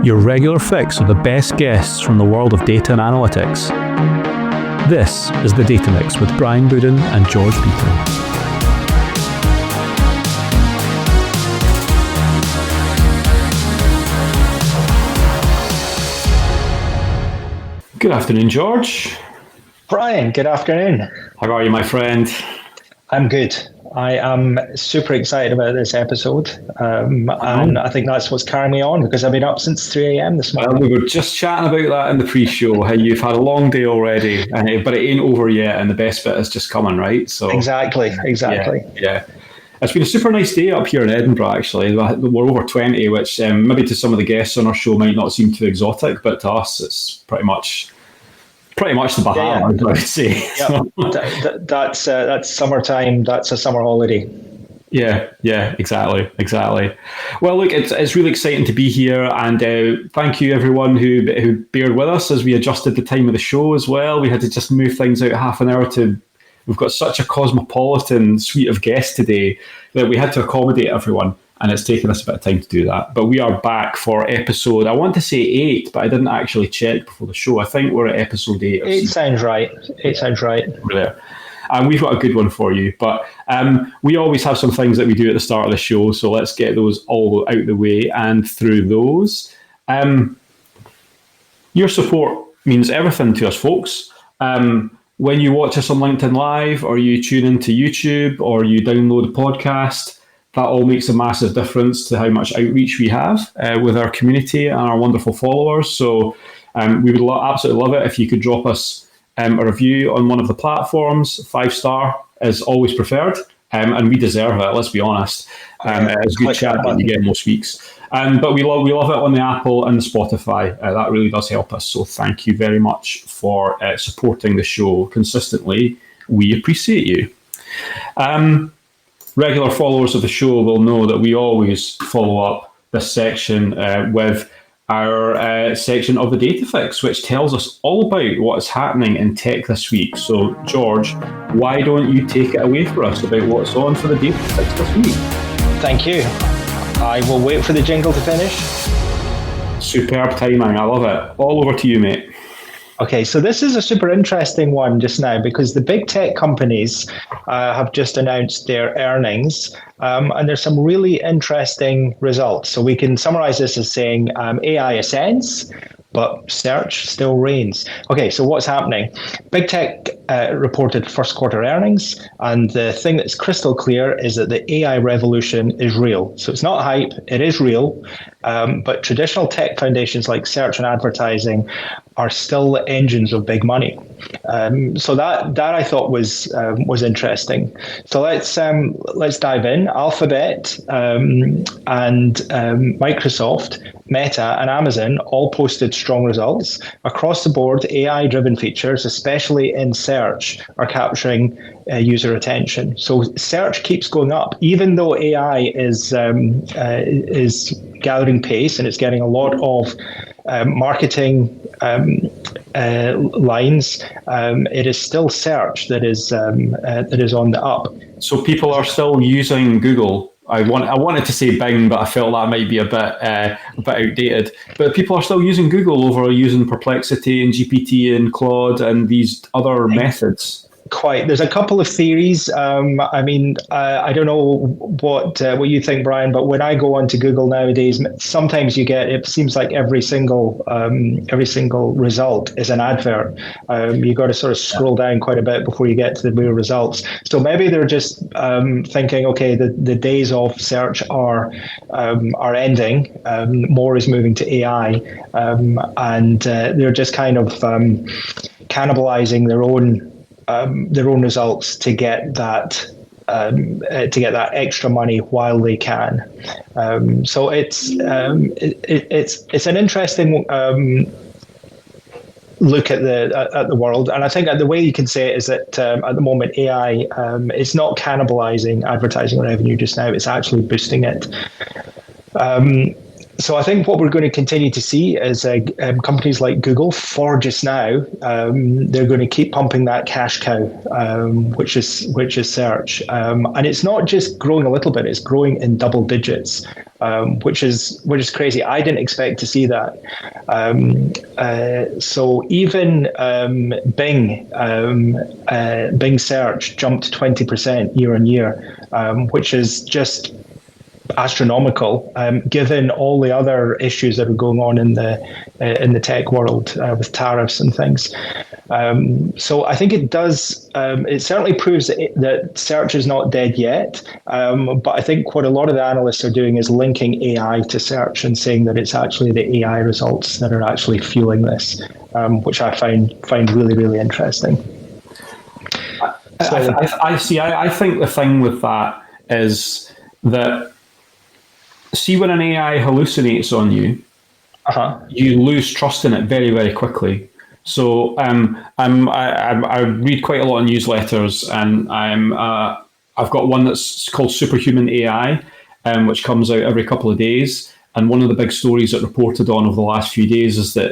your regular fix of the best guests from the world of data and analytics. This is The Data Mix with Brian Bouden and George Beaton. Good afternoon, George. Brian, good afternoon. How are you, my friend? I'm good. I am super excited about this episode, and I think that's what's carrying me on because I've been up since 3 a.m. this morning. Well, we were just chatting about that in the pre-show, how you've had a long day already, but it ain't over yet, and the best bit is just coming, right? So Exactly. Yeah. It's been a super nice day up here in Edinburgh, actually. We're over 20, which maybe to some of the guests on our show might not seem too exotic, but to us, it's pretty much the Bahamas, I would say. Yep. That's summertime. That's a summer holiday. Yeah, exactly. Well, look, it's really exciting to be here, and thank you everyone who bared with us as we adjusted the time of the show as well. We had to just move things out half an hour we've got such a cosmopolitan suite of guests today that we had to accommodate everyone, and it's taken us a bit of time to do that. But we are back for episode, I want to say 8, but I didn't actually check before the show. I think we're at episode 8. 8 sounds right. We're there. And we've got a good one for you. But we always have some things that we do at the start of the show, so let's get those all out the way and through those. Your support means everything to us, folks. When you watch us on LinkedIn Live, or you tune into YouTube, or you download a podcast, that all makes a massive difference to how much outreach we have with our community and our wonderful followers. So we would absolutely love it if you could drop us a review on one of the platforms. 5-star is always preferred, and we deserve it, let's be honest. It's good chat that we get most weeks. But we love it on the Apple and the Spotify. That really does help us. So thank you very much for supporting the show consistently. We appreciate you. Regular followers of the show will know that we always follow up this section with our section of the Data Fix, which tells us all about what is happening in tech this week. So, George, why don't you take it away for us about what's on for the Data Fix this week? Thank you. I will wait for the jingle to finish. Superb timing. I love it. All over to you, mate. Okay, so this is a super interesting one just now because the big tech companies have just announced their earnings, and there's some really interesting results. So we can summarize this as saying AI ascends, but search still reigns. Okay, so what's happening? Big tech reported first quarter earnings, and the thing that's crystal clear is that the AI revolution is real. So it's not hype, it is real, but traditional tech foundations like search and advertising are still the engines of big money. So that I thought was interesting. So let's dive in. Alphabet and Microsoft, Meta, and Amazon all posted strong results. Across the board, AI-driven features, especially in search, are capturing user attention. So search keeps going up, even though AI is gathering pace and it's getting a lot of marketing lines. It is still search that is on the up. So people are still using Google. I wanted to say Bing, but I felt that might be a bit outdated. But people are still using Google over using Perplexity and GPT and Claude and these other methods. Quite. There's a couple of theories. I don't know what you think, Brian, but when I go onto Google nowadays, sometimes it seems like every single result is an advert. You got to sort of scroll down quite a bit before you get to the real results. So maybe they're just thinking, okay, the days of search are ending. More is moving to AI, and they're just kind of cannibalizing their own results to get that extra money while they can. So it's an interesting look at the world, and I think the way you can say it is that at the moment AI is not cannibalizing advertising revenue just now; it's actually boosting it. So I think what we're going to continue to see is companies like Google, for just now, they're going to keep pumping that cash cow, which is search, and it's not just growing a little bit; it's growing in double digits. which is crazy. I didn't expect to see that. So even Bing search jumped 20% year on year, which is just astronomical, given all the other issues that are going on in the tech world with tariffs and things. So I think it does. It certainly proves that search is not dead yet. But I think what a lot of the analysts are doing is linking AI to search and saying that it's actually the AI results that are actually fueling this, which I find really, really interesting. I think the thing with that is that, see, when an AI hallucinates on you, you lose trust in it very, very quickly. So I read quite a lot of newsletters, and I've got one that's called Superhuman AI, which comes out every couple of days. And one of the big stories that reported on over the last few days is that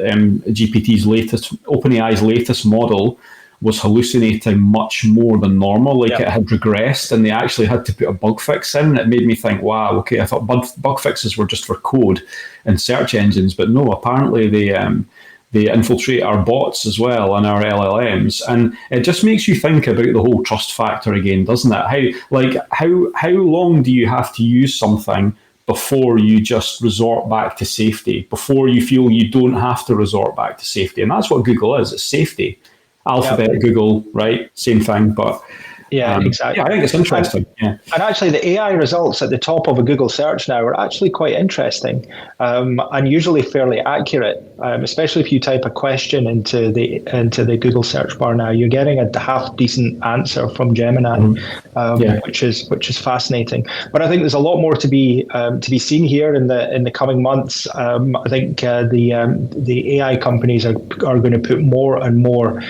OpenAI's latest model was hallucinating much more than normal. It had regressed, and they actually had to put a bug fix in. It made me think, wow, okay, I thought bug fixes were just for code and search engines, but no, apparently they infiltrate our bots as well and our LLMs. And it just makes you think about the whole trust factor again, doesn't it? How long do you have to use something before you just resort back to safety, before you feel you don't have to resort back to safety? And that's what Google is, it's safety. Alphabet, Google, right? Same thing, but exactly. I think it's interesting. And actually, the AI results at the top of a Google search now are actually quite interesting, and usually fairly accurate. Especially if you type a question into the Google search bar now, you're getting a half decent answer from Gemini, which is fascinating. But I think there's a lot more to be seen here in the coming months. I think the AI companies are going to put more and more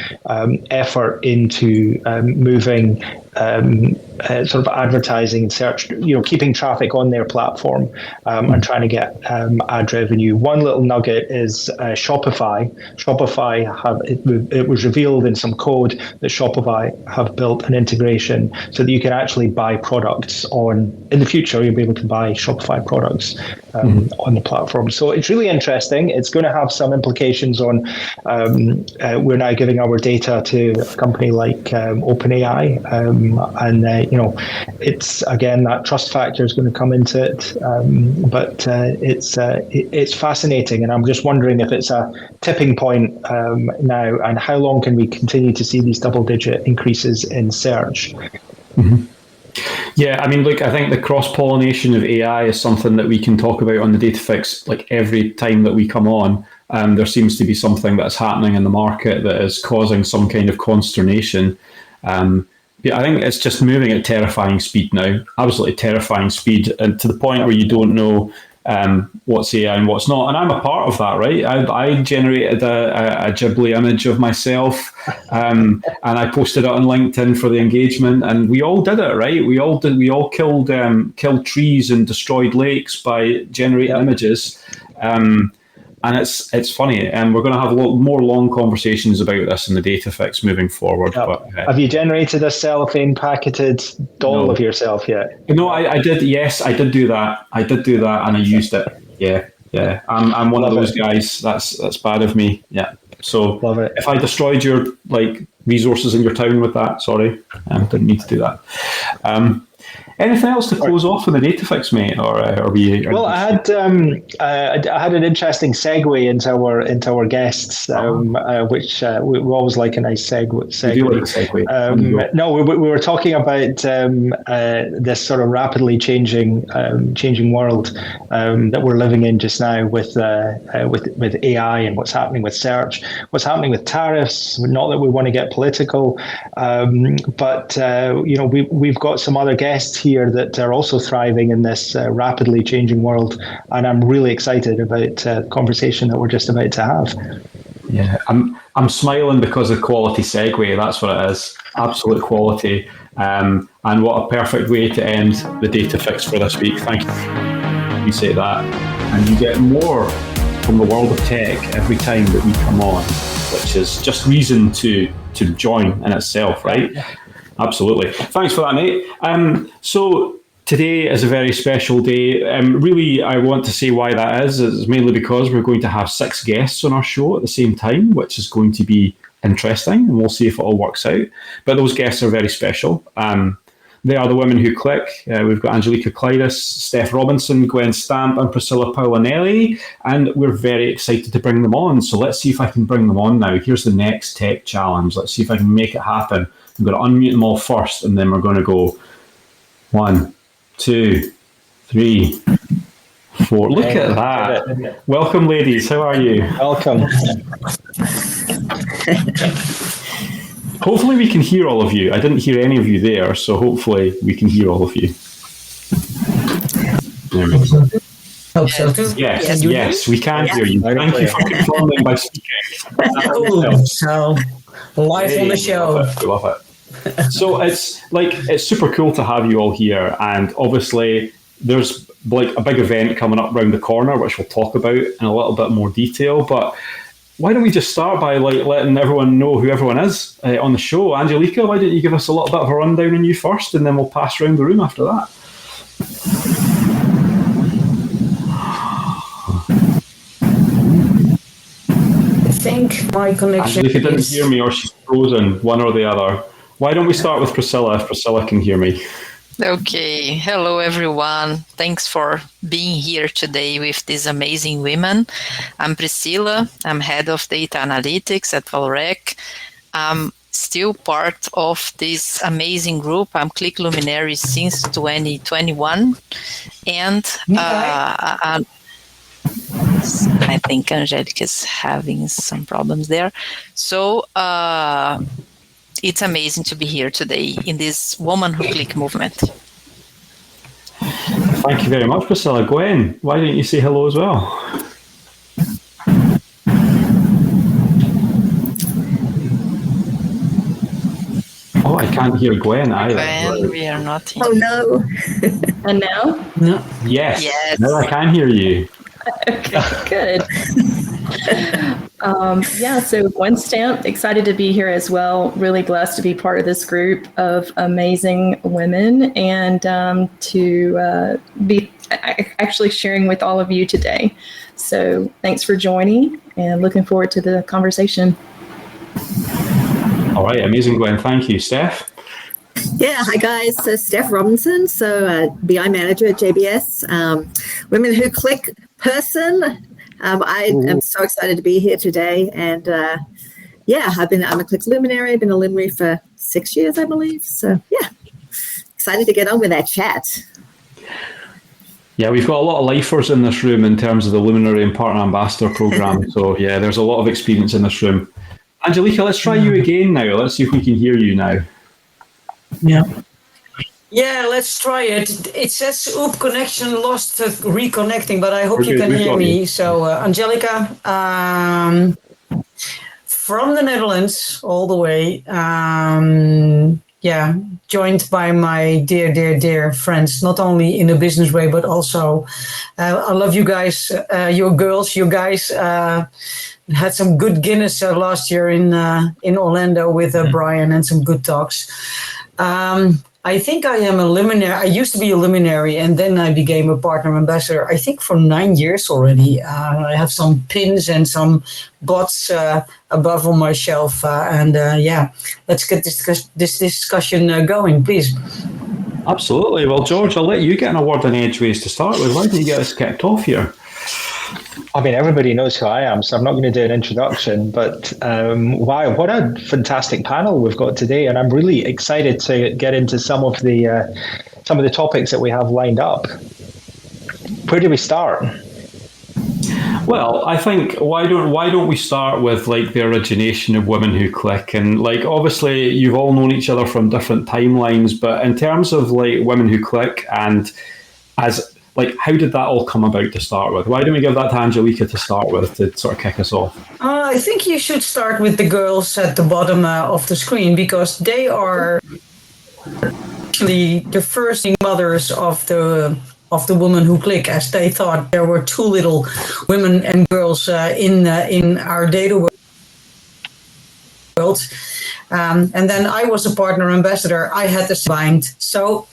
effort into moving sort of advertising and search, keeping traffic on their platform, and trying to get ad revenue. One little nugget is Shopify. It was revealed in some code that Shopify have built an integration so that you can actually buy products in the future, you'll be able to buy Shopify products on the platform. So it's really interesting. It's going to have some implications on, we're now giving our data to a company like OpenAI, and it's again, that trust factor is going to come into it, but it's fascinating, and I'm just wondering if it's a tipping point now, and how long can we continue to see these double-digit increases in search? Yeah, I mean, look, I think the cross-pollination of AI is something that we can talk about on the DataFix like every time that we come on. There seems to be something that's happening in the market that is causing some kind of consternation. I think it's just moving at terrifying speed now, absolutely terrifying speed, and to the point where you don't know what's AI and what's not. And I'm a part of that, right? I generated a Ghibli image of myself, and I posted it on LinkedIn for the engagement, and we all did it, right? We all killed trees and destroyed lakes by generating images. And it's funny, and we're going to have more long conversations about this in the DataFix moving forward. Yep. But, have you generated a cellophane packeted doll of yourself yet? No, I did. Yes, I did do that. And I used it. Yeah. I'm one of those guys. That's bad of me. Yeah. So if I destroyed your resources in your town with that, sorry, didn't need to do that. Anything else to close off in the DataFix, mate? Or are we? Well, I had an interesting segue into our guests, which we always like a nice segue. You do like a segue. No, we were talking about this sort of rapidly changing world that we're living in just now with AI and what's happening with search, what's happening with tariffs. Not that we want to get political, but we've got some other guests here that are also thriving in this rapidly changing world, and I'm really excited about the conversation that we're just about to have. Yeah, I'm smiling because of quality segue. That's what it is, absolute quality, and what a perfect way to end the DataFix for this week. Thank you. You say that, and you get more from the world of tech every time that we come on, which is just reason to join in itself, right? Absolutely. Thanks for that, mate. So Today is a very special day. Really, I want to say why that is. It's mainly because we're going to have 6 guests on our show at the same time, which is going to be interesting, and we'll see if it all works out. But those guests are very special. They are the Women Who Qlik. We've got Angelica Klidas, Steph Robinson, Gwen Stamp, and Papazissis Paolinelli, and we're very excited to bring them on. So let's see if I can bring them on now. Here's the next tech challenge. Let's see if I can make it happen. I'm going to unmute them all first, and then we're going to go 1, 2, 3, 4. Look at that. Welcome, ladies. How are you? Welcome. Hopefully we can hear all of you. I didn't hear any of you there, so hopefully we can hear all of you. There we go. Hope so. Yes, we can hear you. Thank you for confirming by speaking. So, live on the show. I love it. So it's super cool to have you all here, and obviously there's like a big event coming up round the corner, which we'll talk about in a little bit more detail, but why don't we just start by letting everyone know who everyone is on the show? Angelica, why don't you give us a little bit of a rundown on you first, and then we'll pass around the room after that. I think my connection Angelica didn't hear me, or she's frozen, one or the other. Why don't we start with Priscilla, if Priscilla can hear me? Okay, hello everyone. Thanks for being here today with these amazing women. I'm Priscilla. I'm head of data analytics at EmpowHEring. I'm still part of this amazing group. I'm Qlik Luminary since 2021, and I think Angelica is having some problems there. So it's amazing to be here today in this Women Who Qlik movement. Thank you very much, Priscilla. Gwen, why don't you say hello as well? Oh, I can't hear Gwen either. Gwen, we are not here. Oh no. And now? No. Yes. Now I can hear you. Okay, good. So Gwen Stamp, excited to be here as well. Really blessed to be part of this group of amazing women and to be actually sharing with all of you today. So thanks for joining and looking forward to the conversation. All right, amazing, Gwen. Thank you. Steph? Yeah, hi guys. So Steph Robinson, BI manager at JBS, Women Who Qlik person. I am so excited to be here today, and I'm a Qlik luminary. I've been a luminary for 6 years, I believe. So yeah, excited to get on with that chat. Yeah, we've got a lot of lifers in this room in terms of the Luminary and Partner Ambassador program. So yeah, there's a lot of experience in this room. Angelica, let's try you again now. Let's see if we can hear you now. Yeah, let's try it. It says, connection lost, reconnecting, but I hope you can hear me. So, Angelica, from the Netherlands all the way, joined by my dear friends, not only in a business way, but also, I love you guys, your girls, you guys, had some good Guinness last year in Orlando with Brian and some good talks. I think I am a luminary. I used to be a luminary, and then I became a partner ambassador, I think for 9 years already. I have some pins and some bots above on my shelf. Let's get this discussion going, please. Absolutely. Well, George, I'll let you get an award on Edgeways to start with. Why don't you get us kicked off here? I mean, everybody knows who I am, so I'm not going to do an introduction, but wow, what a fantastic panel we've got today. And I'm really excited to get into some of the topics that we have lined up. Where do we start? Well, I think why don't we start with like the origination of Women Who Qlik, and like obviously you've all known each other from different timelines, but in terms of like Women Who Qlik and as like, how did that all come about to start with? Why don't we give that to Angelica to start with to sort of kick us off? I think you should start with the girls at the bottom of the screen, because they are actually the first mothers of the Women Who Qlik, as they thought there were too little women and girls in our data world. And then I was a partner ambassador. I had to bind. So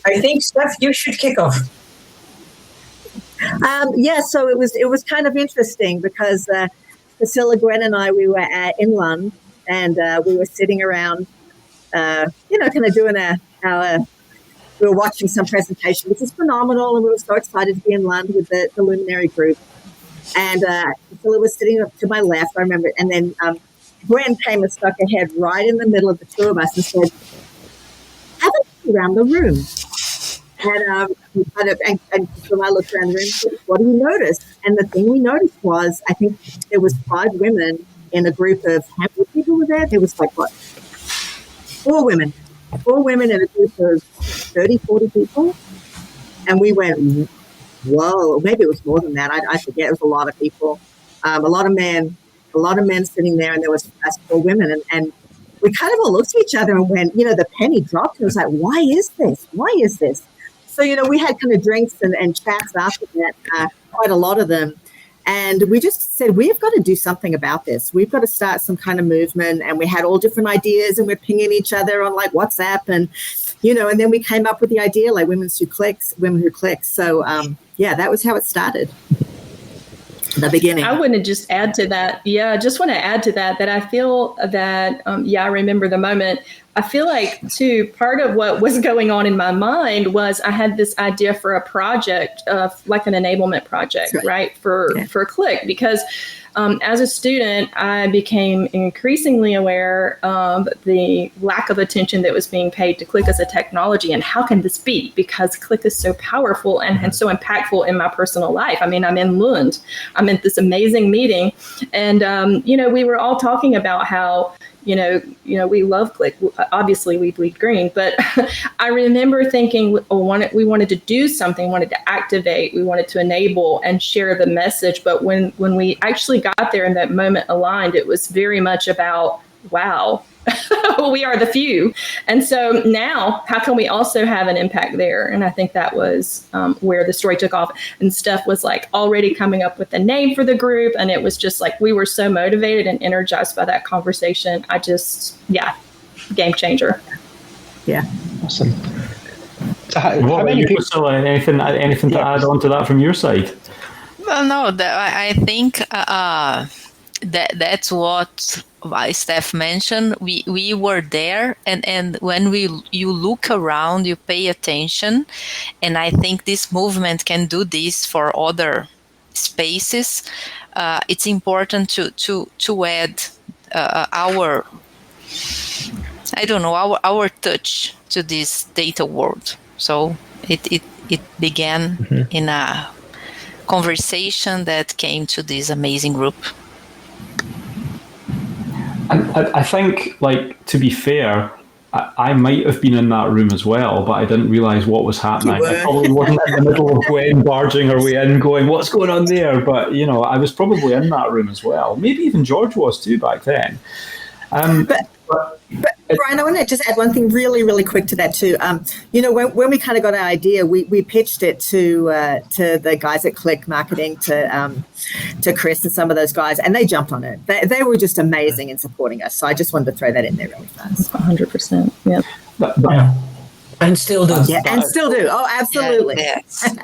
I think, Steph, you should kick off. So it was kind of interesting because Priscilla, Gwen, and I, we were in London, and we were sitting around, kind of doing we were watching some presentation, which was phenomenal, and we were so excited to be in London with the Luminary group. And Priscilla was sitting up to my left, I remember, and then Gwen came and stuck her head right in the middle of the two of us and said, "Have a look around the room." And when I looked around the room, I said, "What do you notice?" And the thing we noticed was, I think there was 5 women in a group of, how many people were there? There was 4 women. 4 women in a group of 30, 40 people. And we went, whoa, maybe it was more than that. I forget. It was a lot of people, a lot of men sitting there, and there was us 4 women. And we kind of all looked at each other and went, the penny dropped. It was like, why is this? Why is this? So, we had kind of drinks and chats after that, quite a lot of them. And we just said, we've got to do something about this. We've got to start some kind of movement. And we had all different ideas, and we're pinging each other on like WhatsApp. And, and then we came up with the idea like Women Who Qlik. So, that was how it started. The beginning. I want to just add to that. Yeah, I just want to add to that I feel that, I remember the moment. I feel like, too, part of what was going on in my mind was I had this idea for a project, like an enablement project, right, for Qlik, because as a student, I became increasingly aware of the lack of attention that was being paid to Qlik as a technology. And how can this be? Because Qlik is so powerful and so impactful in my personal life. I mean, I'm in Lund. I'm in this amazing meeting. And, we were all talking about how, we love Qlik. Obviously, we bleed green. But I remember thinking, we wanted to do something, wanted to activate, we wanted to enable and share the message. But when we actually got there and that moment aligned, it was very much about, wow, we are the few. And so now, how can we also have an impact there? And I think that was where the story took off. And Steph was like already coming up with the name for the group. And it was just like, we were so motivated and energized by that conversation. Game changer. Yeah. Awesome. So how many people, Priscilla, anything to add on to that from your side? Well, no, I think that's what Steph mentioned. We were there, and when you look around, you pay attention, and I think this movement can do this for other spaces. It's important to add our touch to this data world. So it began in a conversation that came to this amazing group. I think, to be fair, I might have been in that room as well, but I didn't realise what was happening. I probably wasn't in the middle of Gwen barging her way in going, what's going on there? But, I was probably in that room as well. Maybe even George was too back then. But Brian, I want to just add one thing really, really quick to that too. When we kind of got our idea, we pitched it to the guys at Qlik Marketing, to Chris and some of those guys, and they jumped on it. They were just amazing in supporting us. So I just wanted to throw that in there really fast. 100%. Yeah. And still do. Yeah, and still do. Oh, absolutely. Yes.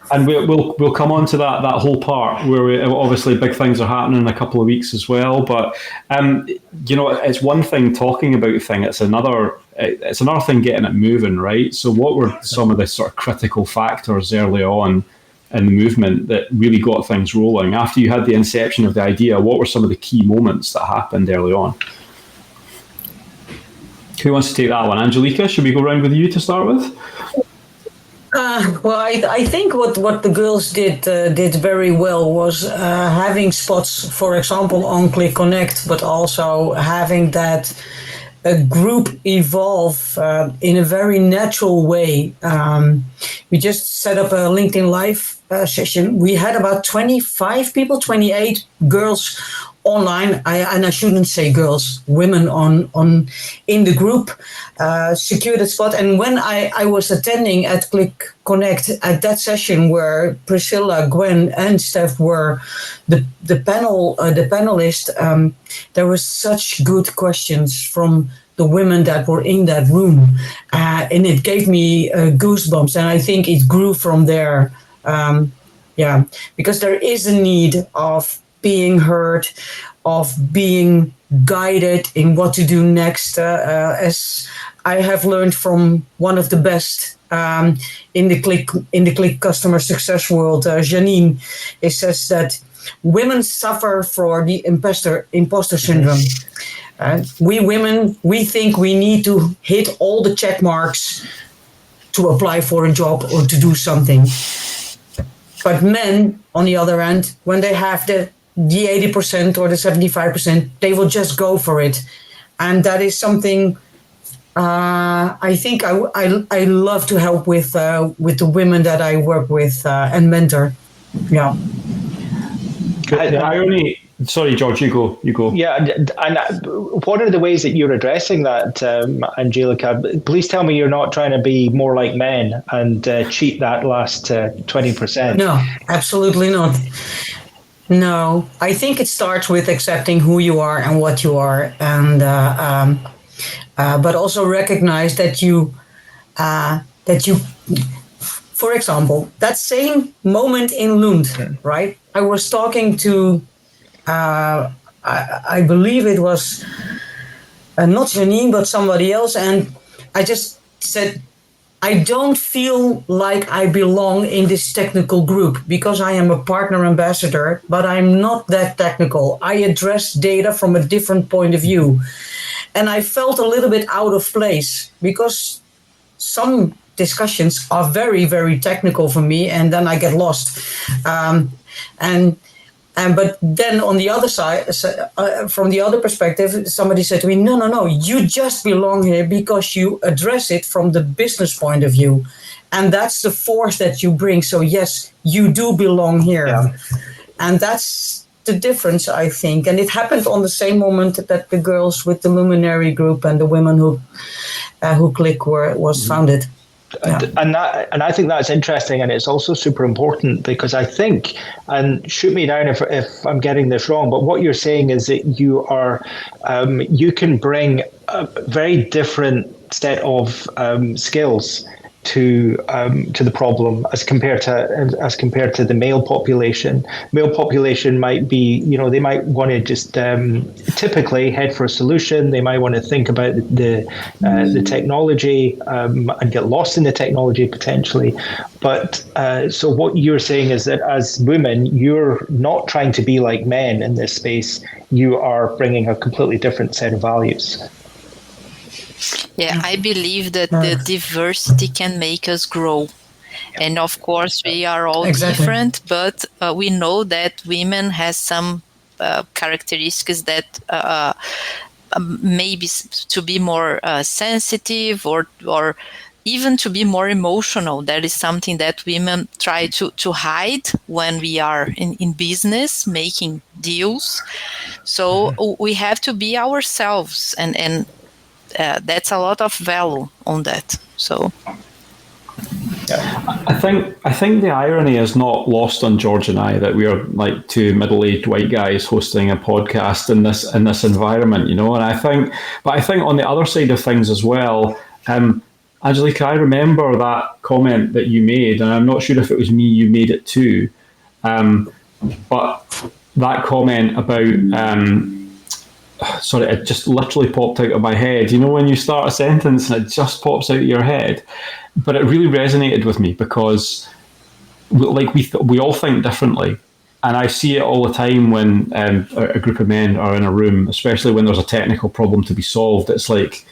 And we'll come on to that whole part where obviously big things are happening in a couple of weeks as well. But it's one thing talking about things; it's another thing getting it moving, right? So, what were some of the sort of critical factors early on in the movement that really got things rolling? After you had the inception of the idea, what were some of the key moments that happened early on? Who wants to take that one? Angelica, should we go round with you to start with? I think what the girls did very well was having spots, for example, on Qlik Connect, but also having that group evolve in a very natural way. We just set up a LinkedIn Live session. We had about 25 people, 28 girls online, and I shouldn't say girls, women on in the group, secured a spot. And when I was attending at Qlik Connect at that session where Priscilla, Gwen, and Steph were the panelist, there were such good questions from the women that were in that room, and it gave me goosebumps, and I think it grew from there. Because there is a need of being heard, of being guided in what to do next. As I have learned from one of the best in the Qlik customer success world, Janine, it says that women suffer for the imposter syndrome. We women, we think we need to hit all the check marks to apply for a job or to do something. But men, on the other hand, when they have the 80% or the 75%, they will just go for it. And that is something I think I love to help with the women that I work with and mentor. Yeah. The irony. Sorry, George, you go. Yeah, and what are the ways that you're addressing that, Angelica? Please tell me you're not trying to be more like men and cheat that last 20%. No, absolutely not. No, I think it starts with accepting who you are and what you are, and but also recognize that you, for example, that same moment in Lund, right? I was talking to. I believe it was not Janine, but somebody else. And I just said, I don't feel like I belong in this technical group because I am a partner ambassador, but I'm not that technical. I address data from a different point of view. And I felt a little bit out of place because some discussions are very, very technical for me, and then I get lost. But then on the other side, from the other perspective, somebody said to me, no, you just belong here because you address it from the business point of view. And that's the force that you bring. So yes, you do belong here. Yeah. And that's the difference, I think. And it happened on the same moment that the girls with the Luminary group and the Women Who Qlik was founded. Yeah. And I think that's interesting, and it's also super important because I think, and shoot me down if I'm getting this wrong, but what you're saying is that you are you can bring a very different set of skills to the problem as compared to the male population. Male population might be, they might want to just typically head for a solution. They might want to think about the technology and get lost in the technology potentially. But so what you're saying is that as women, you're not trying to be like men in this space. You are bringing a completely different set of values. Yeah, I believe that the diversity can make us grow. And of course, we are all different, but we know that women has some characteristics that maybe to be more sensitive or even to be more emotional. That is something that women try to hide when we are in business, making deals. So we have to be ourselves, and that's a lot of value on that. So I think the irony is not lost on George and I that we are like two middle-aged white guys hosting a podcast in this environment, And I think on the other side of things as well, Angelica, I remember that comment that you made, and I'm not sure if it was me you made it to, but that comment about sorry, it just literally popped out of my head. When you start a sentence and it just pops out of your head? But it really resonated with me because we all think differently. And I see it all the time when a group of men are in a room, especially when there's a technical problem to be solved. It's like,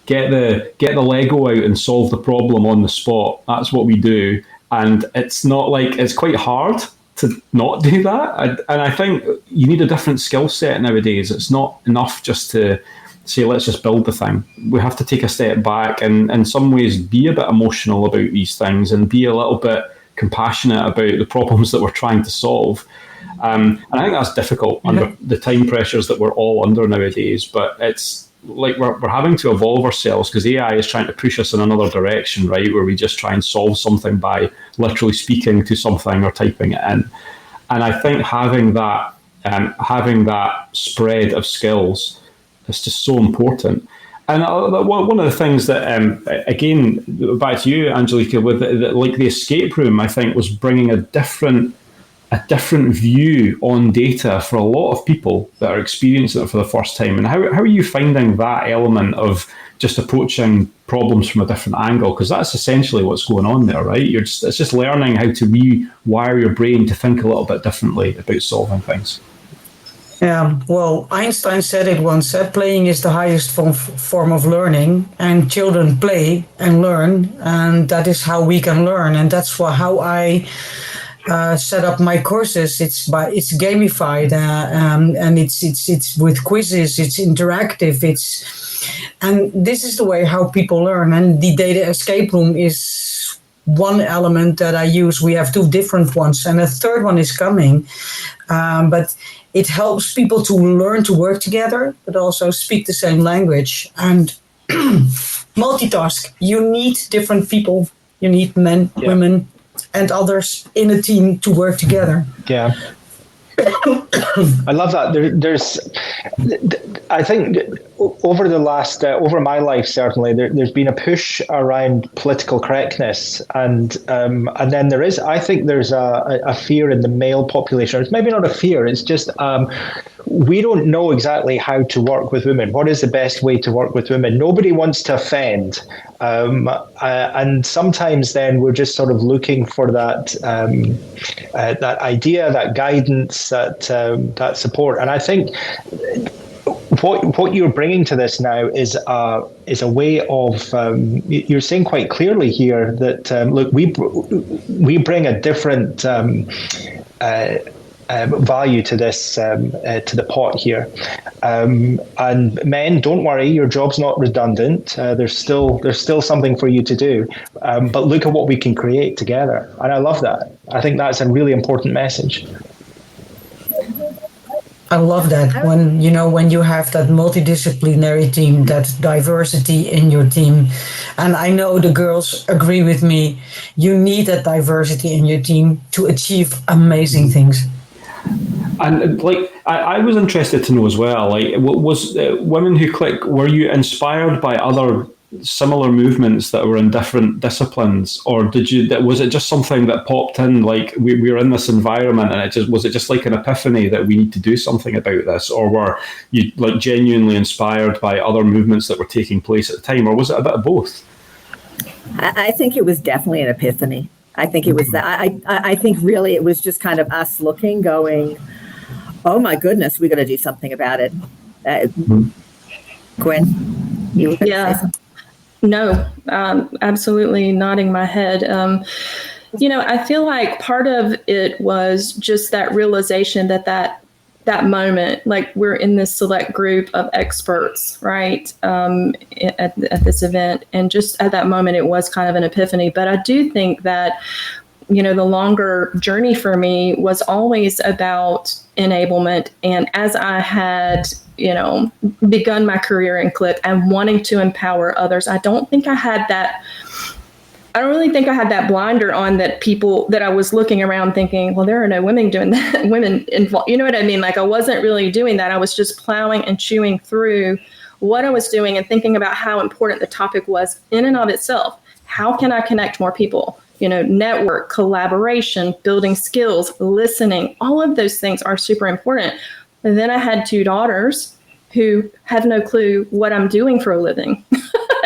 get the Lego out and solve the problem on the spot. That's what we do. And it's not like, it's quite hard to not do that. And I think you need a different skill set nowadays. It's not enough just to say, let's just build the thing. We have to take a step back and in some ways be a bit emotional about these things and be a little bit compassionate about the problems that we're trying to solve. And I think that's difficult under the time pressures that we're all under nowadays, but it's like we're having to evolve ourselves because AI is trying to push us in another direction, right? Where we just try and solve something by literally speaking to something or typing it in. And I think having that spread of skills is just so important. And one of the things that, again, back to you, Angelica, with like the escape room, I think was bringing a different view on data for a lot of people that are experiencing it for the first time. And how are you finding that element of just approaching problems from a different angle? Because that's essentially what's going on there, right? It's just learning how to rewire your brain to think a little bit differently about solving things. Yeah, well, Einstein said it once, playing is the highest form of learning, and children play and learn, and that is how we can learn. And that's how I set up my courses. It's gamified, and it's with quizzes, it's interactive, and this is the way how people learn. And the data escape room is one element that I use. We have two different ones, and a third one is coming, but it helps people to learn to work together, but also speak the same language and multitask. You need different people. You need men, women, and others in a team to work together. Yeah. I love that. I think over the last, over my life, certainly, there's been a push around political correctness, and then there's a fear in the male population. It's maybe not a fear. It's just we don't know exactly how to work with women. What is the best way to work with women? Nobody wants to offend, and sometimes then we're just sort of looking for that idea, that guidance, that support. And I think what you're bringing to this now is a way of you're saying quite clearly here that look, we bring a different value to this to the pot here, and men, don't worry, your job's not redundant. There's still something for you to do, but look at what we can create together. And I love that. I think that's a really important message. I love that when you have that multidisciplinary team, that diversity in your team. And I know the girls agree with me. You need that diversity in your team to achieve amazing things. And I was interested to know as well, was Women Who Qlik, were you inspired by other similar movements that were in different disciplines, or was it just something that popped in, like we were in this environment and was it just like an epiphany that we need to do something about this, or were you like genuinely inspired by other movements that were taking place at the time, or was it a bit of both? I think it was definitely an epiphany. I think it was that. I think really it was just kind of us looking, going, oh my goodness, we got to do something about it. Gwen, you were going to say something? No, absolutely nodding my head. I feel like part of it was just that realization that moment, like we're in this select group of experts, right, at this event. And just at that moment, it was kind of an epiphany. But I do think that, the longer journey for me was always about enablement. And as I had, begun my career in Qlik and wanting to empower others, I don't really think I had that blinder on, that people that I was looking around thinking, well, there are no women doing that, women involved. You know what I mean? Like I wasn't really doing that. I was just plowing and chewing through what I was doing and thinking about how important the topic was in and of itself. How can I connect more people? Network, collaboration, building skills, listening, all of those things are super important. And then I had two daughters who have no clue what I'm doing for a living.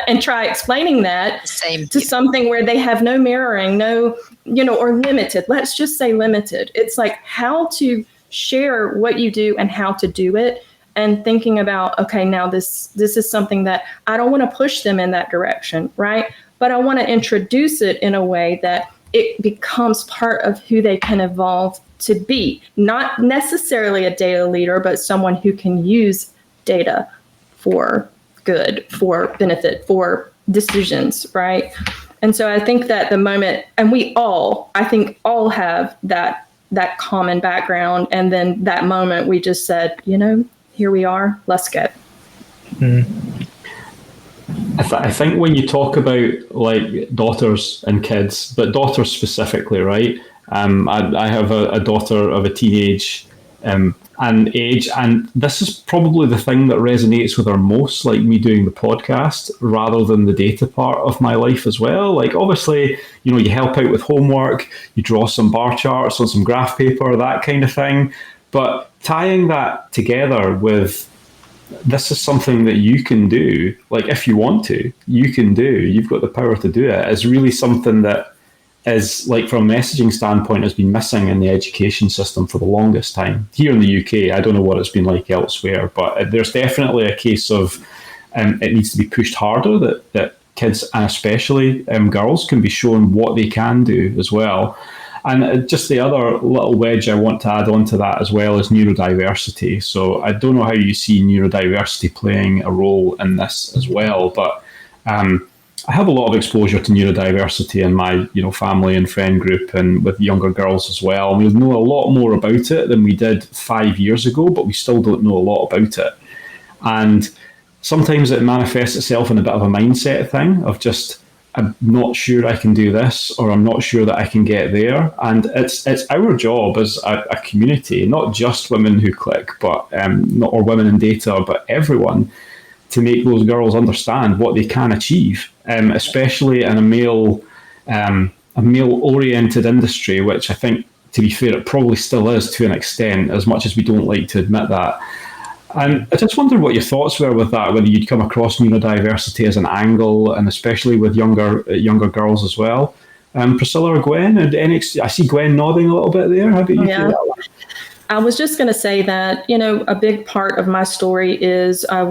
And try explaining that to something where they have no mirroring, or limited. Let's just say limited. It's like how to share what you do and how to do it, and thinking about, okay, now this is something that I don't want to push them in that direction, right? But I want to introduce it in a way that it becomes part of who they can evolve to be. Not necessarily a data leader, but someone who can use data for good, for benefit, for decisions, right? And so I think that the moment, and all have that common background, and then that moment we just said, here we are, let's go. I think when you talk about like daughters and kids, but daughters specifically, right? I have a daughter of a teenage and age. And this is probably the thing that resonates with her most, like me doing the podcast rather than the data part of my life as well. Like, obviously, you help out with homework, you draw some bar charts on some graph paper, that kind of thing. But tying that together with this is something that you can do, like if you want to, you can do, you've got the power to do it, is really something that is, like, from a messaging standpoint, has been missing in the education system for the longest time. Here in the UK, I don't know what it's been like elsewhere, but there's definitely a case of it needs to be pushed harder, that kids, and especially girls, can be shown what they can do as well. And just the other little wedge I want to add on to that as well is neurodiversity. So I don't know how you see neurodiversity playing a role in this as well, but I have a lot of exposure to neurodiversity in my family and friend group, and with younger girls as well. And we know a lot more about it than we did 5 years ago, but we still don't know a lot about it. And sometimes it manifests itself in a bit of a mindset thing of just, I'm not sure I can do this, or I'm not sure that I can get there. And it's our job as a community, not just Women Who Qlik, but or Women in Data, but everyone, to make those girls understand what they can achieve, especially in a male-oriented industry, which I think, to be fair, it probably still is to an extent, as much as we don't like to admit that. And I just wondered what your thoughts were with that, whether you'd come across neurodiversity as an angle, and especially with younger girls as well. Priscilla or Gwen? I see Gwen nodding a little bit there. How about you? Yeah. I was just going to say that, a big part of my story is I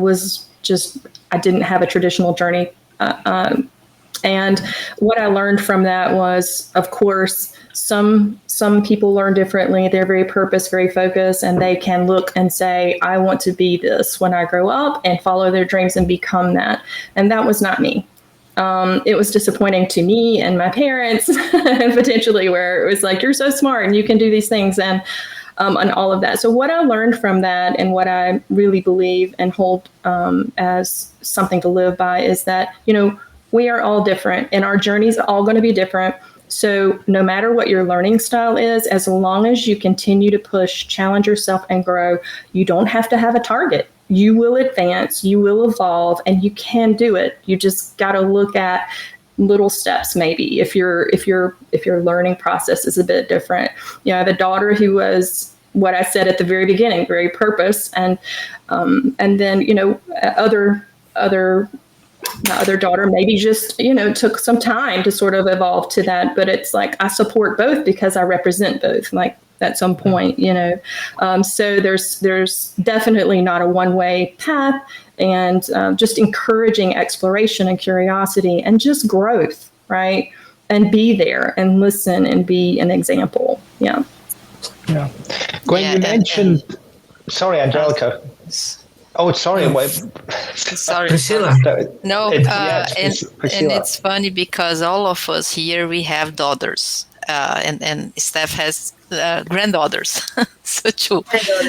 didn't have a traditional journey. And what I learned from that was, of course, some people learn differently. They're very purpose, very focused, and they can look and say, I want to be this when I grow up, and follow their dreams and become that. And that was not me. It was disappointing to me and my parents, potentially, where it was like, you're so smart and you can do these things, and all of that. So what I learned from that, and what I really believe and hold as something to live by, is that, we are all different, and our journeys are all going to be different. So no matter what your learning style is, as long as you continue to push, challenge yourself, and grow, you don't have to have a target. You will advance, you will evolve, and you can do it. You just got to look at little steps, maybe, if your learning process is a bit different. I have a daughter who was, what I said at the very beginning, very purpose, and then my other daughter maybe just, took some time to sort of evolve to that. But it's like, I support both because I represent both, like, at some point, so there's definitely not a one-way path, and just encouraging exploration and curiosity and just growth, right? And be there and listen and be an example. Yeah. Gwen, you mentioned, sorry, Angelica. Oh, sorry. Sorry, Priscilla. No, Priscilla. and it's funny because all of us here, we have daughters, and Steph has granddaughters. So true.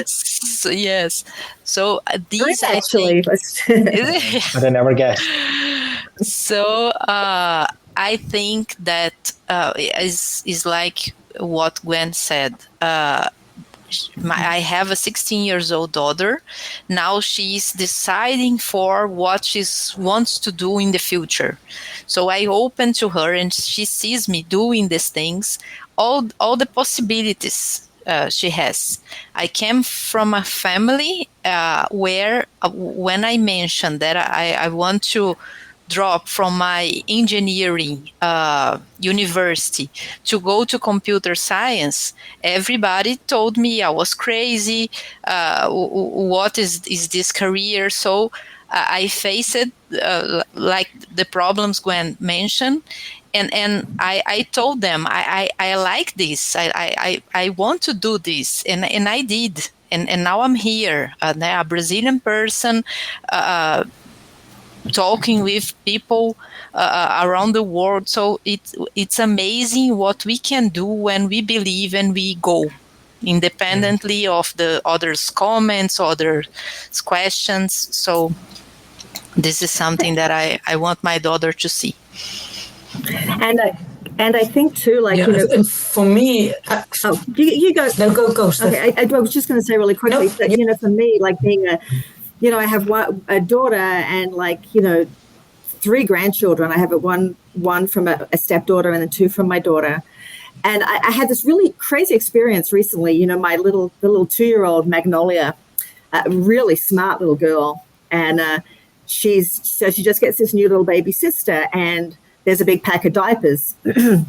So yes. So these actually, but I never guessed. So I think that is like what Gwen said. I have a 16-year-old daughter. Now she's deciding for what she wants to do in the future. So I open to her, and she sees me doing these things, all the possibilities she has. I came from a family where when I mentioned that I want to drop from my engineering university to go to computer science, everybody told me I was crazy. What is this career? So I faced like the problems Gwen mentioned, and I told them I like this. I want to do this, and I did, and now I'm here, a Brazilian person. Talking with people around the world. So it's amazing what we can do when we believe and we go, independently of the others' comments, others' questions. So this is something that I want my daughter to see. And And I think too, like, and for me, you go. No, go. Steph. Okay, I was just going to say really quickly that for me, like being I have a daughter and 3 grandchildren. I have one from a stepdaughter and then 2 from my daughter. And I had this really crazy experience recently. My the little 2-year-old Magnolia, really smart little girl, and she just gets this new little baby sister, and there's a big pack of diapers, and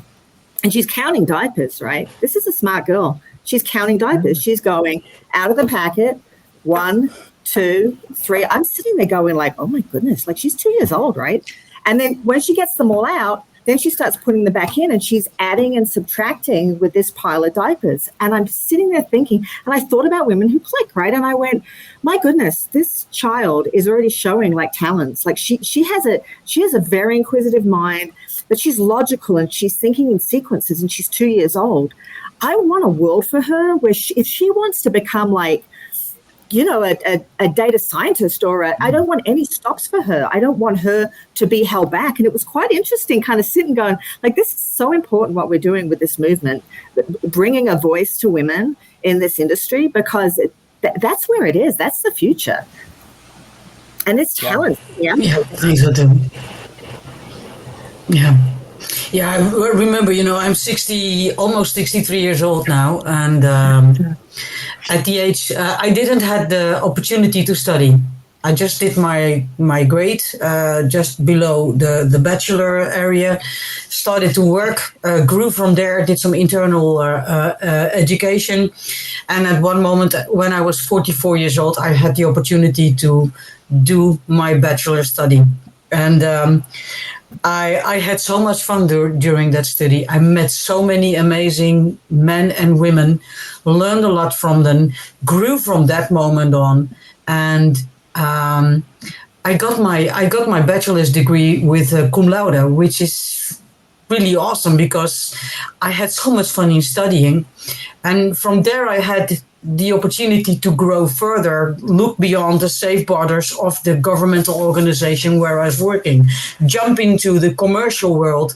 she's counting diapers. Right, this is a smart girl. She's counting diapers. She's going out of the packet, 1, 2, 3. I'm sitting there going like, oh my goodness, like she's 2 years old, right? And then when she gets them all out, then she starts putting them back in and she's adding and subtracting with this pile of diapers. And I'm sitting there thinking, and I thought about Women Who Qlik, right? And I went, my goodness, this child is already showing like talents. Like she has a very inquisitive mind, but she's logical and she's thinking in sequences and she's 2 years old. I want a world for her where if she wants to become like, a data scientist I don't want any stops for her. I don't want her to be held back. And it was quite interesting kind of sitting going, like, this is so important what we're doing with this movement, bringing a voice to women in this industry, because that's where it is. That's the future. And it's talent. Yeah. Yeah, I think so too. Yeah, I remember, I'm almost 63 years old now. And at the age, I didn't have the opportunity to study. I just did my grade just below the bachelor area, started to work, grew from there, did some internal education. And at one moment, when I was 44 years old, I had the opportunity to do my bachelor study. And I had so much fun during that study. I met so many amazing men and women, learned a lot from them, grew from that moment on, and I got my bachelor's degree with cum laude, which is really awesome because I had so much fun in studying, and from there I had the opportunity to grow further, look beyond the safe borders of the governmental organization where I was working, jump into the commercial world,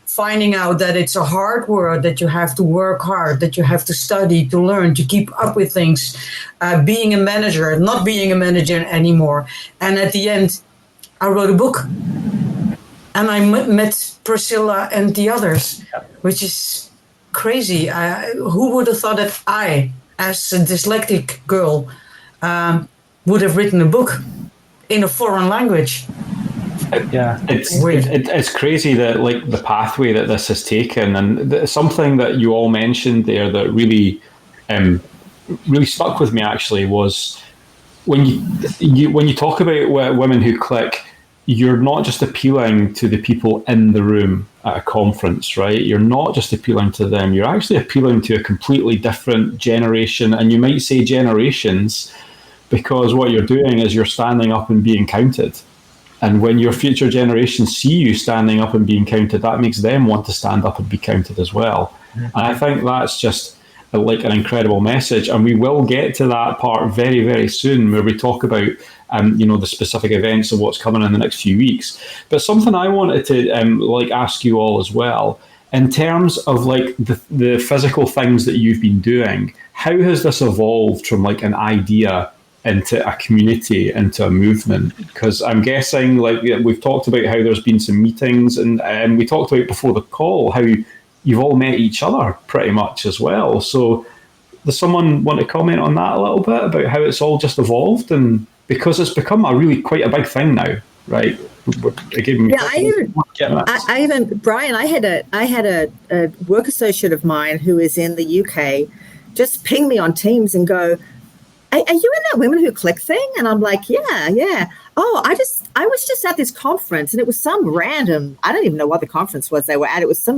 finding out that it's a hard world, that you have to work hard, that you have to study, to learn, to keep up with things, being a manager, not being a manager anymore. And at the end, I wrote a book. And I met Priscilla and the others, which is crazy. Who would have thought that I, as a dyslexic girl, would have written a book in a foreign language? Yeah, it's crazy that like the pathway that this has taken, and something that you all mentioned there that really stuck with me actually was when you talk about Women Who Qlik, you're not just appealing to the people in the room at a conference, right? You're not just appealing to them. You're actually appealing to a completely different generation, and you might say generations, because what you're doing is you're standing up and being counted. And when your future generations see you standing up and being counted, that makes them want to stand up and be counted as well. Mm-hmm. And I think that's just like an incredible message. And we will get to that part very, very soon where we talk about the specific events of what's coming in the next few weeks. But something I wanted to ask you all as well, in terms of like the physical things that you've been doing, how has this evolved from like an idea into a community, into a movement? Because I'm guessing, like we've talked about how there's been some meetings, and we talked about before the call how you've all met each other pretty much as well. So does someone want to comment on that a little bit about how it's all just evolved? And because it's become quite a big thing now, right? Brian, I had a work associate of mine who is in the UK just ping me on Teams and go, are you in that Women Who Qlik thing? And I'm like, yeah. Oh, I was just at this conference, and it was some random, I don't even know what the conference was they were at. It was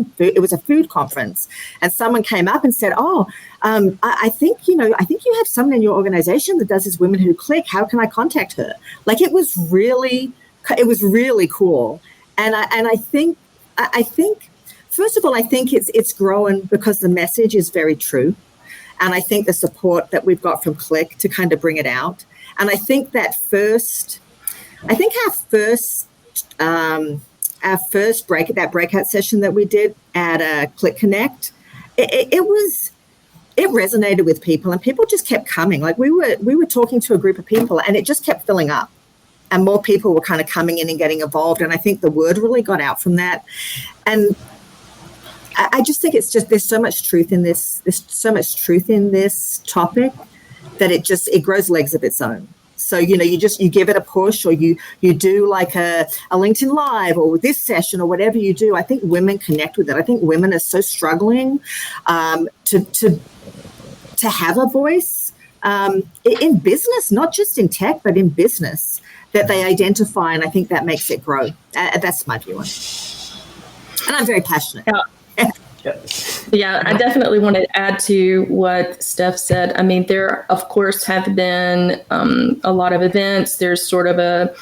a food conference, and someone came up and said, I think you have someone in your organization that does this Women Who Qlik. How can I contact her? Like, it was really cool. And I think first of all, I think it's grown because the message is very true. And I think the support that we've got from Qlik to kind of bring it out. And I think our first our first breakout session that we did at Qlik Connect, it resonated with people, and people just kept coming. Like we were talking to a group of people, and it just kept filling up, and more people were kind of coming in and getting involved. And I think the word really got out from that. And I just think it's just, there's so much truth in this. There's so much truth in this topic that it grows legs of its own. So, you give it a push, or you do like a LinkedIn Live or this session or whatever you do. I think women connect with it. I think women are so struggling to have a voice in business, not just in tech, but in business, that they identify. And I think that makes it grow. That's my view on it. And I'm very passionate. Yeah, I definitely want to add to what Steph said. I mean, there, of course, have been a lot of events. There's sort of a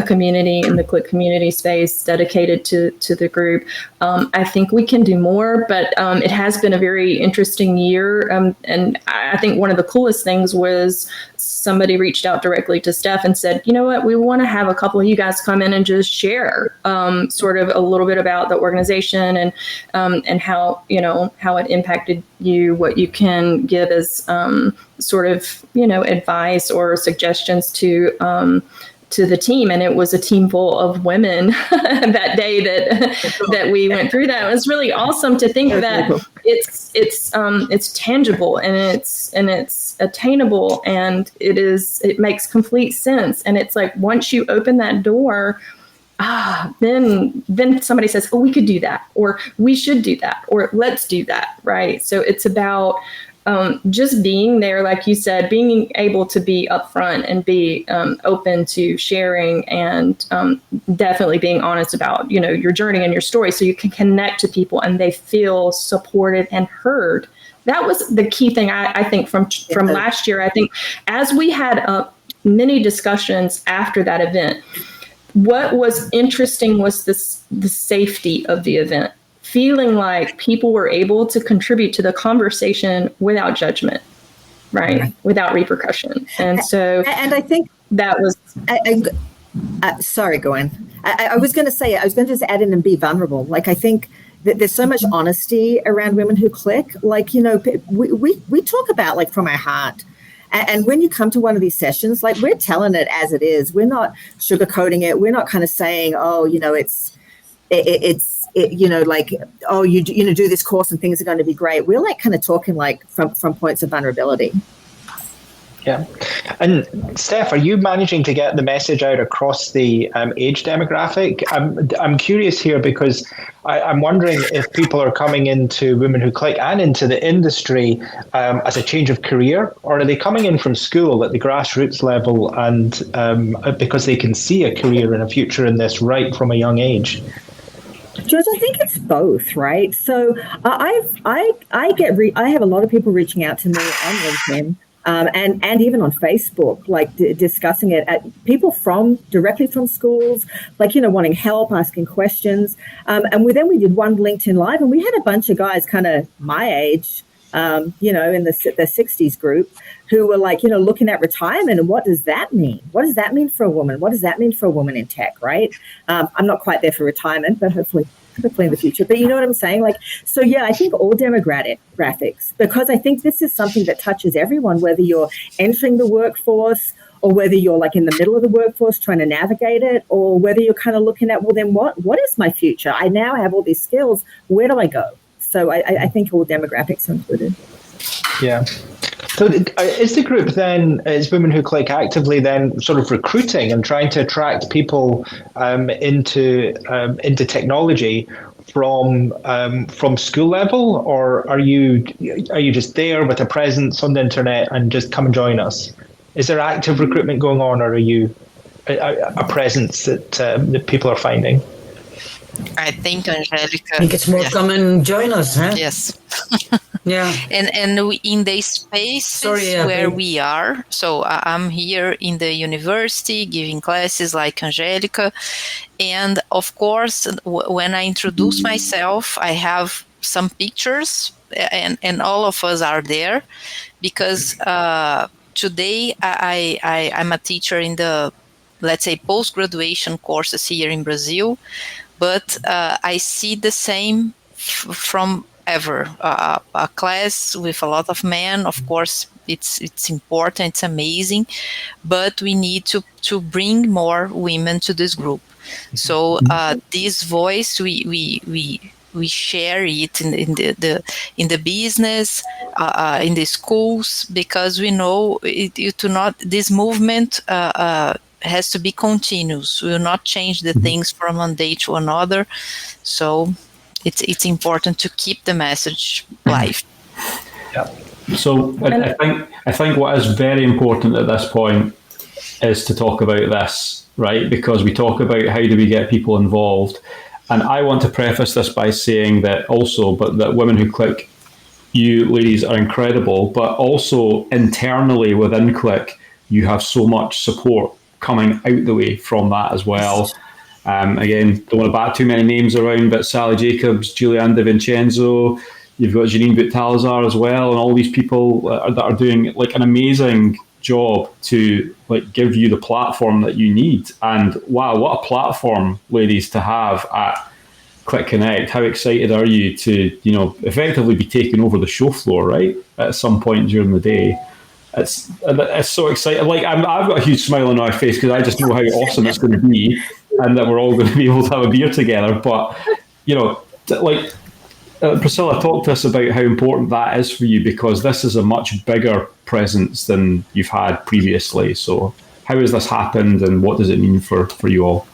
community in the Qlik community space dedicated to the group. I think we can do more, but it has been a very interesting year. And I think one of the coolest things was somebody reached out directly to Steph and said, you know what, we want to have a couple of you guys come in and just share sort of a little bit about the organization and how it impacted you, what you can give as sort of, advice or suggestions to the team. And it was a team full of women that day that we went through that. It was really awesome to think that it's tangible and it's attainable, and it makes complete sense. And it's like, once you open that door, then somebody says, oh, we could do that, or we should do that, or let's do that. Right. So it's about just being there, like you said, being able to be upfront and be open to sharing, and definitely being honest about, your journey and your story, so you can connect to people and they feel supported and heard. That was the key thing, I think, from last year. I think as we had many discussions after that event, what was interesting was the safety of the event. Feeling like people were able to contribute to the conversation without judgment, right? Without repercussion. And so, and I think that was. Sorry, go on. I was going to just add in and be vulnerable. Like, I think that there's so much honesty around Women Who Qlik. Like, we talk about, like, from our heart. And when you come to one of these sessions, like, we're telling it as it is. We're not sugarcoating it. We're not kind of saying, oh, like, oh, you do this course and things are going to be great. We're like kind of talking like from points of vulnerability. Yeah. And Steph, are you managing to get the message out across the age demographic? I'm curious here because I'm wondering if people are coming into Women Who Qlik and into the industry as a change of career, or are they coming in from school at the grassroots level and because they can see a career and a future in this right from a young age? George, I think it's both, right? So I have a lot of people reaching out to me on LinkedIn and even on Facebook, like discussing it at people directly from schools, like, wanting help, asking questions. And then we did one LinkedIn Live, and we had a bunch of guys kind of my age, in the 60s group, who were like, looking at retirement and what does that mean? What does that mean for a woman? What does that mean for a woman in tech, right? I'm not quite there for retirement, but hopefully in the future. But you know what I'm saying? Like, so yeah, I think all demographics, because I think this is something that touches everyone, whether you're entering the workforce or whether you're like in the middle of the workforce trying to navigate it, or whether you're kind of looking at, well, then what is my future? I now have all these skills. Where do I go? So I think all demographics are included. Yeah. So is the group then, is Women Who Qlik actively then sort of recruiting and trying to attract people into technology from school level, or are you just there with a presence on the internet and just come and join us? Is there active recruitment going on, or are you a presence that people are finding? I think, Angelica. I think it's more come and join us, huh? Yes. Yeah. And we, in the spaces where we are, so I'm here in the university giving classes like Angelica. And of course, when I introduce myself, I have some pictures and all of us are there because today I'm a teacher in the, let's say, post-graduation courses here in Brazil. but I see the same from ever. A class with a lot of men, of course, it's important, it's amazing, but we need to bring more women to this group. So this voice, we share it in the business, in the schools, because we know this movement has to be continuous. We will not change the things from one day to another. So it's important to keep the message live. Yeah. So I think what is very important at this point is to talk about this, right? Because we talk about how do we get people involved. And I want to preface this by saying that Women Who Qlik, you ladies are incredible, but also internally within Qlik, you have so much support coming out the way from that as well. Again, don't want to bat too many names around, but Sally Jacobs, Julianne De Vincenzo, you've got Janine Butalazar as well, and all these people that are doing like an amazing job to like give you the platform that you need. And wow, what a platform, ladies, to have at Qlik Connect. How excited are you to, effectively be taking over the show floor, right, at some point during the day? It's so exciting. Like I've got a huge smile on my face because I just know how awesome it's going to be, and that we're all going to be able to have a beer together. But Priscilla, talk to us about how important that is for you, because this is a much bigger presence than you've had previously. So how has this happened, and what does it mean for you all?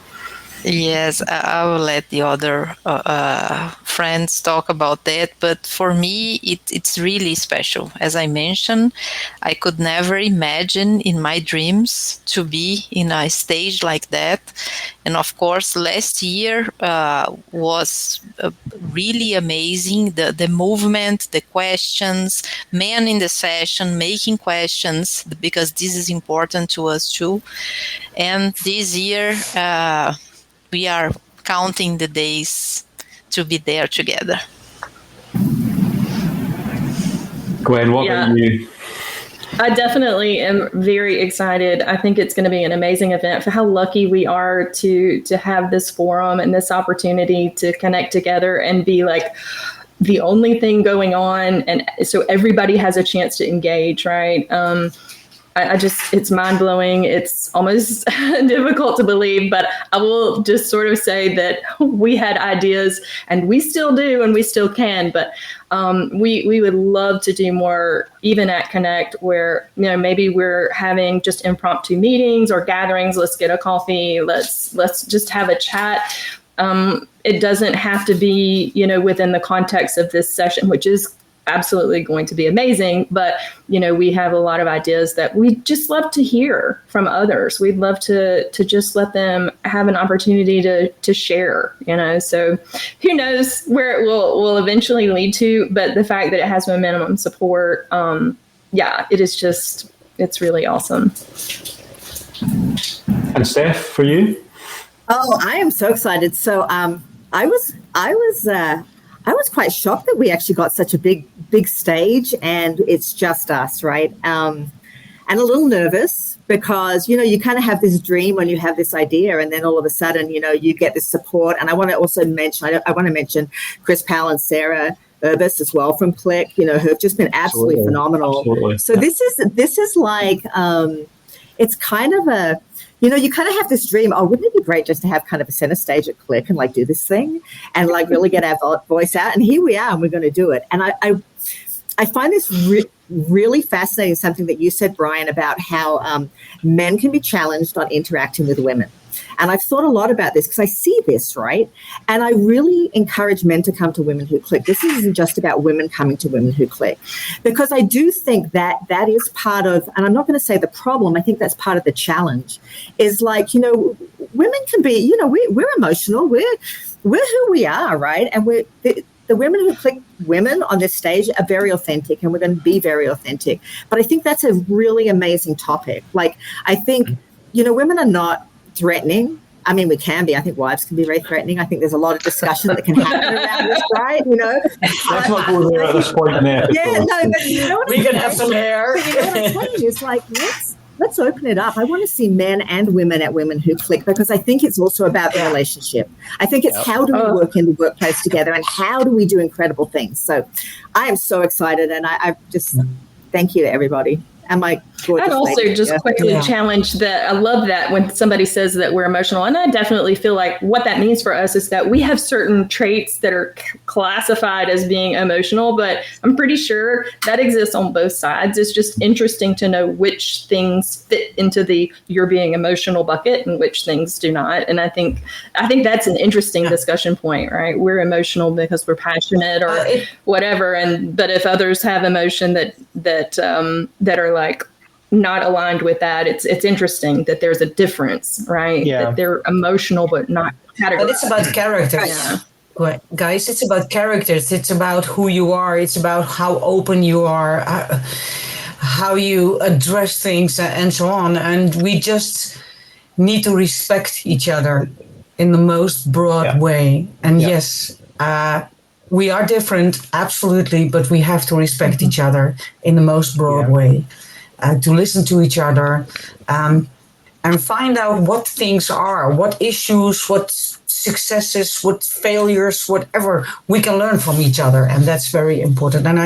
Yes, I will let the other friends talk about that. But for me, it's really special. As I mentioned, I could never imagine in my dreams to be in a stage like that. And of course, last year was really amazing. The movement, the questions, men in the session making questions, because this is important to us too. And this year, we are counting the days to be there together. Gwen, what about you? I definitely am very excited. I think it's going to be an amazing event. For how lucky we are to have this forum and this opportunity to connect together and be like the only thing going on. And so everybody has a chance to engage, right? It's mind blowing. It's almost difficult to believe, but I will just sort of say that we had ideas, and we still do, and we still can. But we would love to do more, even at Connect, where maybe we're having just impromptu meetings or gatherings. Let's get a coffee. Let's just have a chat. It doesn't have to be within the context of this session, which is absolutely going to be amazing. But, we have a lot of ideas that we just love to hear from others. We'd love to just let them have an opportunity to share, so who knows where it will eventually lead to. But the fact that it has minimum support, it is just, it's really awesome. And Steph, for you? Oh, I am so excited. So I was quite shocked that we actually got such a big stage, and it's just us, right? And a little nervous because, you kind of have this dream when you have this idea, and then all of a sudden, you get this support. And I want to also mention, I want to mention Chris Powell and Sarah Urbis as well from Qlik, who have just been absolutely phenomenal. Absolutely. So this is like, it's kind of a, you kind of have this dream, wouldn't it be great just to have kind of a center stage at Qlik and do this thing and really get our voice out? And here we are, and we're going to do it. And I find this really fascinating, something that you said, Brian, about how men can be challenged on interacting with women. And I've thought a lot about this because I see this, right? And I really encourage men to come to Women Who Qlik. This isn't just about women coming to Women Who Qlik, because I do think that is part of, and I'm not going to say the problem, I think that's part of the challenge, is women can be, we're emotional, we're who we are, right? And the Women Who Qlik women on this stage are very authentic, and we're going to be very authentic. But I think that's a really amazing topic. I think, women are not threatening. I mean, we can be. I think wives can be very threatening. I think there's a lot of discussion that can happen around this, right? Let's not go there at this point in the episode. Yeah, no, but we can have some hair. But what I'm saying is let's open it up. I want to see men and women at Women Who Qlik, because I think it's also about the relationship. I think it's how do we work in the workplace together, and how do we do incredible things. So I am so excited, and I just thank you to everybody. And my I'd also just quickly challenge that. I love that when somebody says that we're emotional. And I definitely feel like what that means for us is that we have certain traits that are classified as being emotional, but I'm pretty sure that exists on both sides. It's just interesting to know which things fit into the you're being emotional bucket and which things do not. And I think that's an interesting discussion point, right? We're emotional because we're passionate or whatever. But if others have emotion that are like not aligned with that, it's interesting that there's a difference, right? Yeah. That they're emotional but not categorized. But it's about characters. Yeah. Guys, it's about characters. It's about who you are. It's about how open you are, how you address things, and so on. And we just need to respect each other in the most broad way. And yes, we are different, absolutely, but we have to respect each other in the most broad way, to listen to each other, and find out what things are, what issues, what successes, what failures, whatever we can learn from each other. And that's very important. And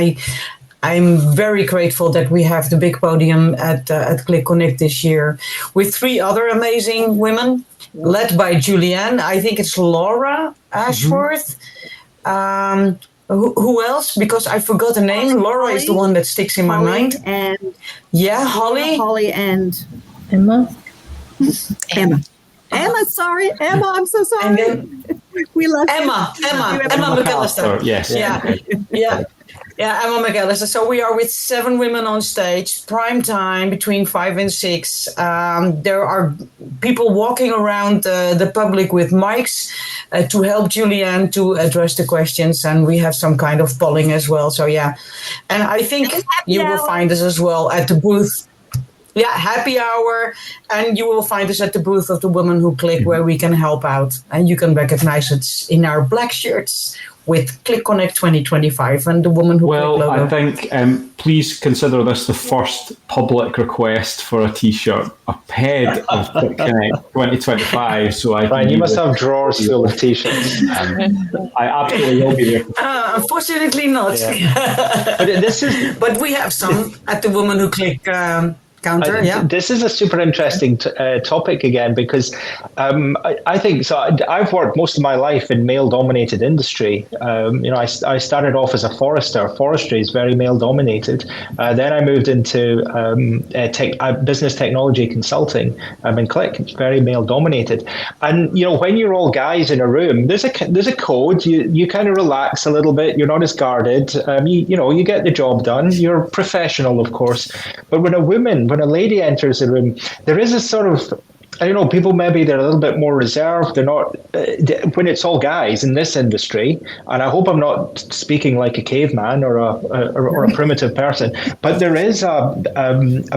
I'm very grateful that we have the big podium at Qlik Connect this year with 3 other amazing women, led by Julianne. I think it's Laura Ashworth. Who else? Because I forgot the name. Laura is the one that sticks in my mind. And Holly and Emma. Sorry, Emma. I'm so sorry. And then we love Emma McAllister. Yes. Yeah, Emma McAllister. So we are with 7 women on stage, prime time, between 5 and 6. There are people walking around the public with mics to help Julianne to address the questions. And we have some kind of polling as well. So, and I think you will find us as well at the booth. Yeah, happy hour. And you will find us at the booth of the Women Who Qlik, where we can help out. And you can recognize it in our black shirts with Qlik Connect 2025 and the Woman Who Qlik logo. I think please consider this the first public request for a T-shirt ahead of Qlik Connect 2025. So Brian, you must have drawers full of T-shirts. I absolutely will be there. Unfortunately not. Yeah. But we have some at the Woman Who Qlik counter. This is a super interesting topic again, because I think so. I've worked most of my life in male-dominated industry. I started off as a forester. Forestry is very male-dominated. Then I moved into business technology consulting. In Qlik, it's very male-dominated. And when you're all guys in a room, there's a code. You kind of relax a little bit. You're not as guarded. You get the job done. You're professional, of course. But when a lady enters the room, there is a sort of, people maybe they're a little bit more reserved. They're not, when it's all guys in this industry, and I hope I'm not speaking like a caveman or a primitive person, but there is a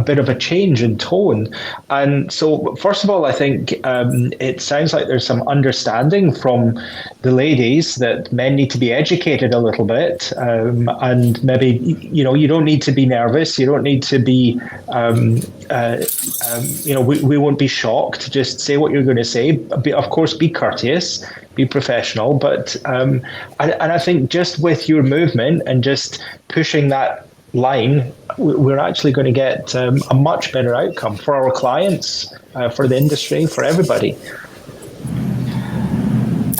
bit of a change in tone. And so, first of all, I think it sounds like there's some understanding from the ladies that men need to be educated a little bit, and maybe, you don't need to be nervous. You don't need to be, we won't be shocked. Just say what you're going to say. Of course, be courteous, be professional. But and I think just with your movement and just pushing that line, we're actually going to get a much better outcome for our clients, for the industry, for everybody.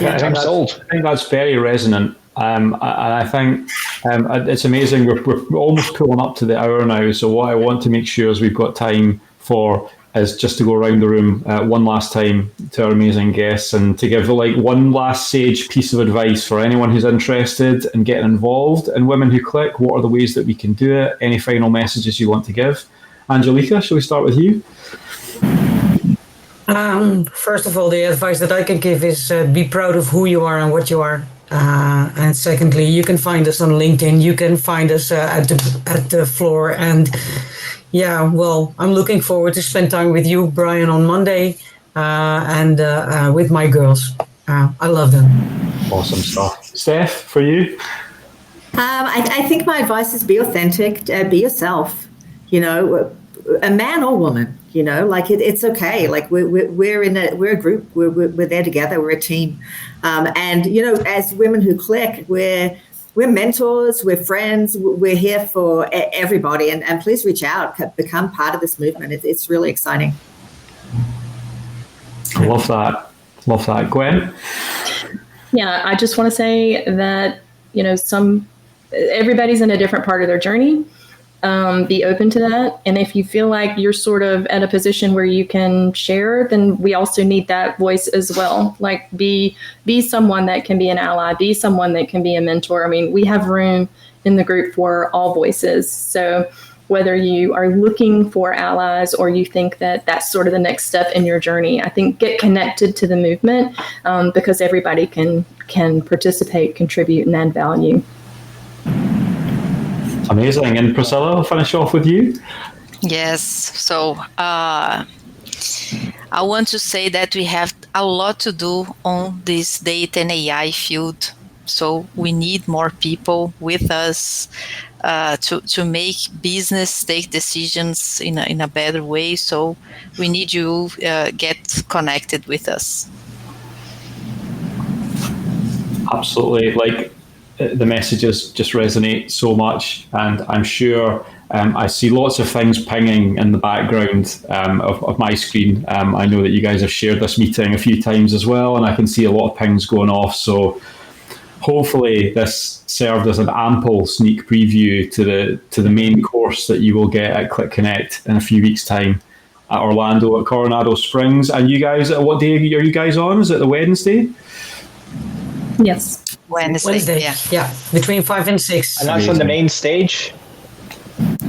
I'm sold. I think that's very resonant. And I think it's amazing. We're almost pulling up to the hour now. So what I want to make sure is we've got time for is just to go around the room one last time to our amazing guests and to give one last sage piece of advice for anyone who's interested in getting involved in Women Who Qlik. What are the ways that we can do it? Any final messages you want to give? Angelica, shall we start with you? First of all, the advice that I can give is be proud of who you are and what you are. And secondly, you can find us on LinkedIn. You can find us at the floor. And I'm looking forward to spend time with you, Brian, on Monday, and with my girls. I love them. Awesome stuff. Steph, for you? I think my advice is be authentic, be yourself. A man or woman, Like it's okay. Like we're a group. We're there together. We're a team. And as Women Who Qlik, we're mentors. We're friends. We're here for everybody. And please reach out. Become part of this movement. It's really exciting. I love that. Love that, Gwen. Yeah, I just want to say that everybody's in a different part of their journey. Be open to that. And if you feel like you're sort of at a position where you can share, then we also need that voice as well. Like be someone that can be an ally, be someone that can be a mentor. I mean, we have room in the group for all voices. So whether you are looking for allies or you think that that's sort of the next step in your journey, I think get connected to the movement because everybody can participate, contribute, and add value. Amazing. And Priscilla, I'll finish off with you. Yes. So I want to say that we have a lot to do on this data and AI field. So we need more people with us to make business take decisions in a better way. So we need you get connected with us. Absolutely. Like, the messages just resonate so much, and I'm sure I see lots of things pinging in the background of my screen. I know that you guys have shared this meeting a few times as well, and I can see a lot of pings going off. So hopefully this served as an ample sneak preview to the main course that you will get at Qlik Connect in a few weeks' time at Orlando at Coronado Springs. And you guys, what day are you guys on? Is it the Wednesday? Yes. Wednesday. Yeah, between 5 and 6. And that's on the main stage?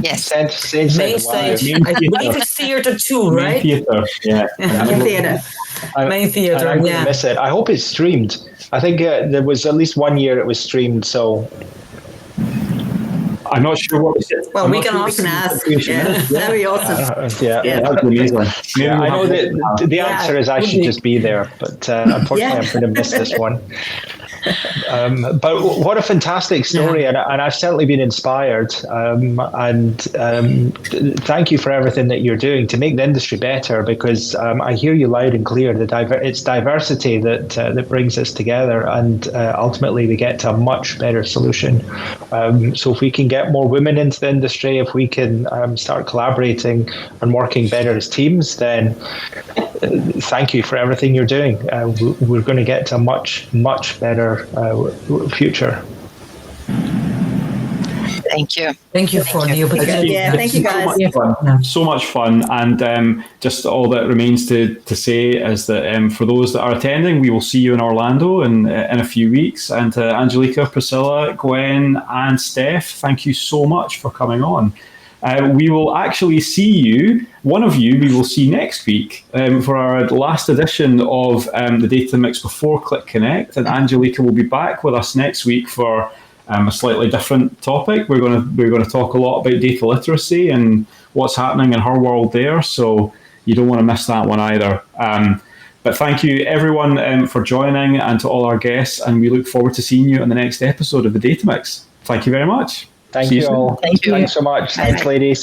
Yes. Main stage. I believe it's Theater 2, right? Main theater, yeah. Main theater. Main theater, I'm going to miss it. I hope it's streamed. I think there was at least 1 year it was streamed, so... I'm not sure what it is. Well, we can ask. Yeah, that'd be awesome. That'd be amazing. Yeah, I know that the answer is I should just be there, but unfortunately I'm going to miss this one. But what a fantastic story, and I've certainly been inspired. And thank you for everything that you're doing to make the industry better, because I hear you loud and clear. It's diversity that brings us together, and ultimately we get to a much better solution. So if we can get more women into the industry, if we can start collaborating and working better as teams, then thank you for everything you're doing. We're going to get to a much, much better future. Thank you. Thank you for the opportunity. Yeah, thank you guys. So much fun. And just all that remains to say is that for those that are attending, we will see you in Orlando in a few weeks. And Angelica, Priscilla, Gwen, and Steph, thank you so much for coming on. We will actually see you, one of you, we will see next week for our last edition of the Data Mix before Qlik Connect. And Angelica will be back with us next week for a slightly different topic. We're going to talk a lot about data literacy and what's happening in her world there. So you don't want to miss that one either. But thank you everyone for joining, and to all our guests. And we look forward to seeing you in the next episode of the Data Mix. Thank you very much. Thank you all. Thank you. Thanks so much. Thanks, ladies.